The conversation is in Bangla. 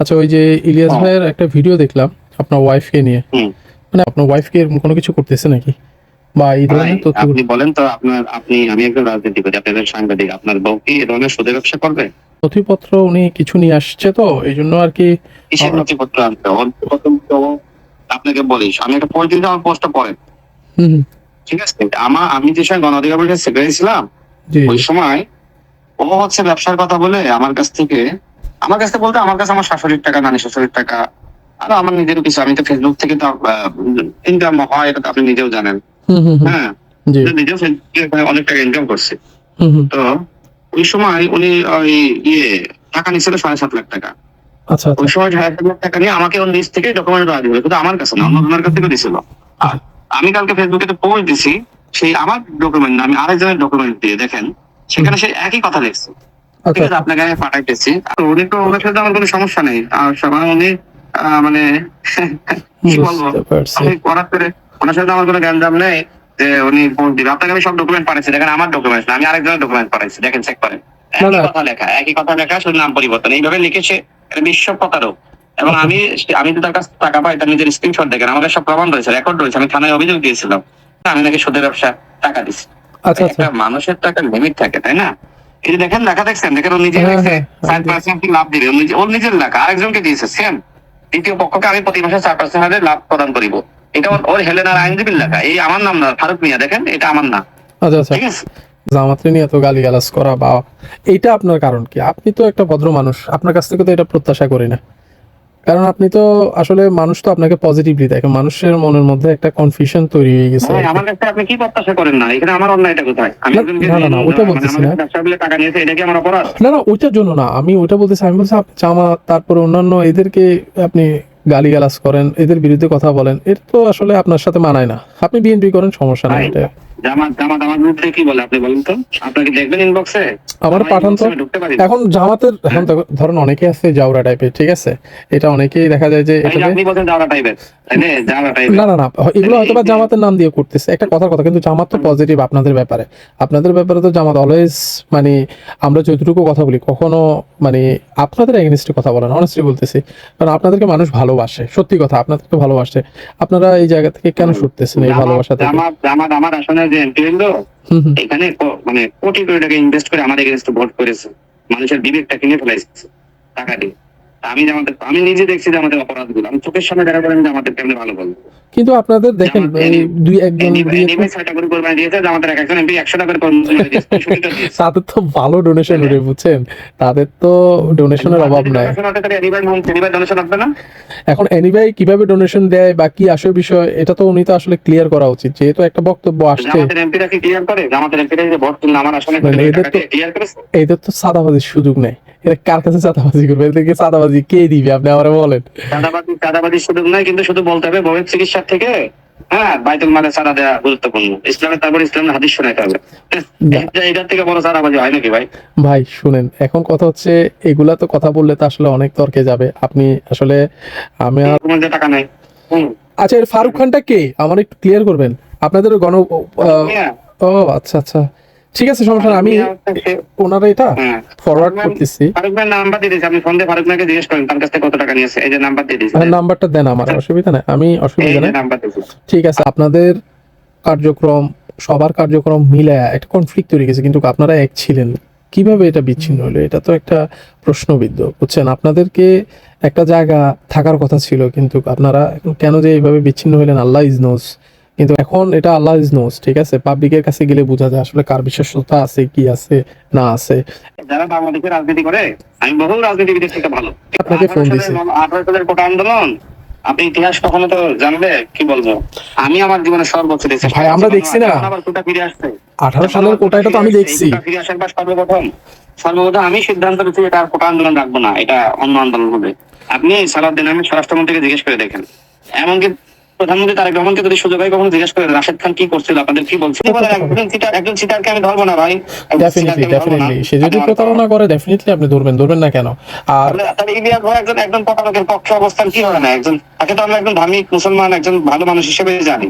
আচ্ছা, ওই যে ইলিয়াস ভাইয়ের একটা ভিডিও দেখলাম আপনার ওয়াইফকে নিয়ে। হুম। মানে আপনার ওয়াইফকে কোনো কিছু করতেছে নাকি, বা এই ভাই ধরনের তথ্য? আপনি বলেন তো, আমি একজন রাজনীতি করি, আপনি একজন সাংবাদিক, আপনার বউ কি এ ধরনের সুদের ব্যবসা করবে? নথিপত্র উনি কিছু নিয়ে আসছে, তো এই জন্য আর কি। কিসের নথিপত্র আনতে? ওর প্রথম তো আপনাকে বলিস, আমি একটা পোস্ট দিয়েছি, আমার পোস্টটা পড়েন। হুম হুম, ঠিক আছে, আমি যে সময় গণ অধিকার পরিষদের সেক্রেটারি ছিলাম, জি ওই সময় ও হচ্ছে ব্যবসার কথা বলে আমার কাছ থেকে বলতে, আমার কাছে আমার শাশুড়ির টাকা, নানি শ্বশুরের টাকা, আর আমার নিজেরও কিছু, আমি তো ফেসবুক থেকে তো ইনকাম হয়, এটা তো আপনি নিজেও জানেন। হুম হুম হুম, হ্যাঁ, জি নিজেও ফেসবুক থেকে অনেক টাকা ইনকাম করছে। হুম হুম, তো ওই সময় উনি ওই টাকা নিচ্ছিল 7.5 লাখ টাকা। আচ্ছা আচ্ছা ওই সময় 7.5 লাখ টাকা নিয়ে আমাকে ওর নিজ থেকে ডকুমেন্ট দেওয়া দিবে, কিন্তু আমার কাছে না, অন্যজনের কাছ থেকে দিছিল। আর আমি কালকে ফেসবুকে পোস্ট দিছি, সেই আমার ডকুমেন্ট না, আমি আরেকজনের ডকুমেন্ট দিয়ে দেখেন, সেখানে সে একই কথা লিখছে। ঠিক আচ্ছা আছে, আপনাকে আমি পাঠাইতেছি। আর উনি তো, ওনার সাথে আমার কোনো সমস্যা নেই, আর সবাই উনি মানে কি বলবো, বুঝতে পারছি। আমি করার পরে ওনার সাথে আমার কোনো গ্যাঞ্জাম নেই যে উনি পোস্ট দিবে। আপনাকে আমি সব ডকুমেন্ট পাঠাইছি, দেখেন আমার ডকুমেন্ট না, আমি আরেকজনের ডকুমেন্ট পাঠাইছি, দেখেন চেক করেন। না একই না, কথা লেখা, শুধু নাম পরিবর্তন, এইভাবে লিখেছে। এটা বিশ্ব প্রতারক। এবং আচ্ছা আমি তো তার কাছে টাকা পাই, তার নিজের স্ক্রিনশট দেখেন, আমাদের সব প্রমাণ রয়েছে, রেকর্ড রয়েছে, আমি থানায় অভিযোগ দিয়েছিলাম আমি নাকি সুদের ব্যবসা টাকা দিচ্ছি। আচ্ছা আচ্ছা, একটা মানুষের তো একটা লিমিট থাকে, তাই না? এই যে দেখেন, লেখা দেখছেন, দেখেন ও নিজে হ্যাঁ লিখছে হ্যাঁ, আমি দেখছি। 4% লাভ দিবে, ওর নিজের লেখা, আরেকজনকে দিয়েছে সেম। দ্বিতীয় পক্ষকে আমি প্রতি মাসে 4% হারে লাভ প্রদান করিব। এটা ওর হেলেনার আইনজীবীর লেখা, এই আমার নাম না, ফারুক মিয়া, দেখেন এটা আমার না। আচ্ছা আচ্ছা, ঠিক আছে, জামাতে নিয়ে এত গালিগালাজ করা বা এইটা আপনার কারণ কি? আপনি তো একটা ভদ্র মানুষ, আপনার কাছ থেকে তো এটা প্রত্যাশা করি না। কারণ আপনি তো আসলে, মানুষ তো আপনাকে পজিটিভলি দেখে, মানুষের মনের মধ্যে একটা কনফিউশন তৈরি হয়ে গেছে ভাই আর কি। আমার কাছে আপনি কি প্রত্যাশা করেন? না, এখানে আমার অন্যায়টা কোথায়? আমি না একজনকে না না না, ওইটা মানে বলতেছি আমার না। কাছে ব্যবসা বলে টাকা নিয়েছে, এটা কি আমার অপরাধ? না না, ওইটার জন্য না, আমি ওইটা বলতেছি। আমি বলছি আপনি জামাত, তারপরে অন্যান্য এদেরকে আপনি গালিগালাজ করেন, এদের বিরুদ্ধে কথা বলেন, এটা তো আসলে আপনার সাথে মানায় না। আপনি বিএনপি করেন, সমস্যা নেই ভাই এটা। জামাত জামাত আমার বিরুদ্ধে কি বলে আপনি বলেন তো? আপনাকে দেখবেন ইনবক্সে, আমার আমার পাঠান তো। ইনবক্সে ঢুকতে পারি না। এখন জামাতের, এখন ধরেন অনেকে আছে জাউরা টাইপের, ঠিক আছে, এটা অনেকেই দেখা যায় যে এই যে এটাকে, আপনি বলছেন জাউরা টাইপের, তাই না? জাউরা না টাইপের না না, এগুলো হয়তো বা জামাতের নাম দিয়ে করতেছে, একটা কথার কথা, কিন্তু জামাত তো পজিটিভ আপনাদের ব্যাপারে। আপনাদের ব্যাপারে তো জামাত অলওয়েজ, মানে আমরা যতটুকু কথা বলি, কখনো মানে আপনাদের এগেনস্টে কথা বলেন, অনেস্টলি বলতেছি। কারণ আপনাদেরকে মানুষ ভালোবাসে, সত্যি কথা, আপনাদেরকে ভালোবাসে। আপনারা এই জায়গা থেকে কেন ছুটতেছেন এই ভালোবাসা থেকে? জামাত জামাত আমার আসনে যে এমপি হলো, হুম হুম, এখানে মানে কোটি কোটি টাকা ইনভেস্ট করে আমার এগেনস্টে ভোট করেছে, মানুষের বিবেকটা কিনে ফেলাইছে টাকা দিয়ে। আমি নিজে দেখছি যে আমাদের অপরাধগুলো, আমি চোখের সামনে দেখা করেন যে আমাদের কেমনে ভালো বলবো। কিন্তু আপনাদের দেখেন এই দুই একজন দিয়ে তো, 6টা করে কোরবানি দিয়েছে, আমাদের এক একজন এমপি 100 টাকা করে কোরবানি দিয়েছে, 65টা দিয়েছে। তাদের তো ভালো ডোনেশন উঠে, বুঝছেন, তাদের তো ডোনেশনের অভাব নাই। ডোনেশন আসবে না? এখন এনিভাই কিভাবে ডোনেশন দেয় বা কি আসল বিষয়, এটা তো উনি তো আসলে ক্লিয়ার করা উচিত, যেহেতু একটা বক্তব্য আসছে। জামাতের এমপিরা কি ক্লিয়ার করে? জামাতের এমপিরা যে ভোট কিনলে আমার আসনে মানে এদের টাকা তো, দিয়ে ক্লিয়ার করেছে? এদের তো চাঁদাবাজির সুযোগ নেই। এরা কার কাছে চাঁদাবাজি করবে? এদেরকে চাঁদাবাজি কে দিবে, আপনি আমার বলেন। চাঁদাবাজির সুযোগ নাই, কিন্তু শুধু বলতে হবে বউয়ের চিকিৎসার থেকে বাইতুল মালে চাঁদা দেওয়া গুরুত্বপূর্ণ। ইসলামের, তারপর ইসলামের হাদিস শোনাইতে হবে। এটার থেকে বড় চাঁদাবাজি হয় নাকি ভাই? ভাই শুনেন, এখন কথা হচ্ছে, এগুলা তো কথা বললে তো আসলে অনেক তর্কে যাবে। আপনি আসলে, আমি আর, তোমার যে টাকা নাই। আচ্ছা, এর ফারুক খানটা কে আমার একটু ক্লিয়ার করবেন? আপনাদের গণ ও আচ্ছা আচ্ছা, ঠিক আছে, সমস্যা নেই, আমি ওনারা এটা ফরওয়ার্ড করতেছি। ফারুক ভাই নাম্বার দিয়ে দিয়েছি, আপনি ফোন দিয়ে ফারুক ভাইকে জিজ্ঞেস করেন তার কাছ থেকে কত টাকা নিয়েছে। এই যে নাম্বার দিয়ে দিয়েছি, নাম্বারটা দেন, আমার অসুবিধা নেই, আমি অসুবিধা নেই। নাম্বার দিয়েছি। ঠিক আছে, আপনাদের কার্যক্রম, সবার কার্যক্রম মিলায়া একটা কনফ্লিক্ট তৈরি গেছে, কিন্তু আপনারা এক ছিলেন, কিভাবে এটা বিচ্ছিন্ন হলো? এটা তো একটা প্রশ্নবিদ্ধ, বুঝছেন? আপনাদেরকে একটা জায়গা থাকার কথা ছিল, কিন্তু আপনারা এখন কেন যে এইভাবে বিচ্ছিন্ন হলেন, আল্লাহ ইজ নোস। কিন্তু এখন এটা আল্লাহ ইজ নোস, ঠিক আছে, পাবলিকের কাছে গেলে বোঝা যায় আসলে কার বিশ্বাসতা আছে, কি আছে না আছে। যারা বাংলাদেশের রাজনীতি করে, আমি বহু রাজনীতিবিদের থেকে ভালো। আপনাকে ফোন দিছি। 18 সালের কোটা আন্দোলন, আপনি ইতিহাস কখনো তো জানলে কি বলবো, আমি আমার জীবনে সর্বোচ্চ দেখছি। ভাই আমরা দেখছি না, আবার কোটা ফিরে আসছে। 18 সালের কোটা, এটা তো আমি দেখছি। ফিরে আসার পর সর্বপ্রথম আমি সিদ্ধান্ত নিচ্ছি এটা আর কোটা আন্দোলন রাখবো না, এটা অন্য আন্দোলন হবে। আপনি সালাউদ্দিন আহমেদ স্বরাষ্ট্রমন্ত্রীকে জিজ্ঞেস করে দেখেন, এমনকি প্রধানমন্ত্রী তারেক রহমানকে যদি সুযোগ হয় কখনো জিজ্ঞেস করে রাশেদ খান কি করছিল, আপনাদের কি বলছিল? একজন চিটারকে আমি ধরবো না ভাই, ডেফিনেটলি সে যদি প্রতারণা করে, ডেফিনেটলি আপনি ধরবেন না কেন? আর তাহলে ইলিয়াস ভাই একজন প্রতারকের পক্ষে অবস্থান কি হয় না? তাকে তো আমরা একজন ধার্মিক মুসলমান, একজন ভালো মানুষ হিসেবে জানি।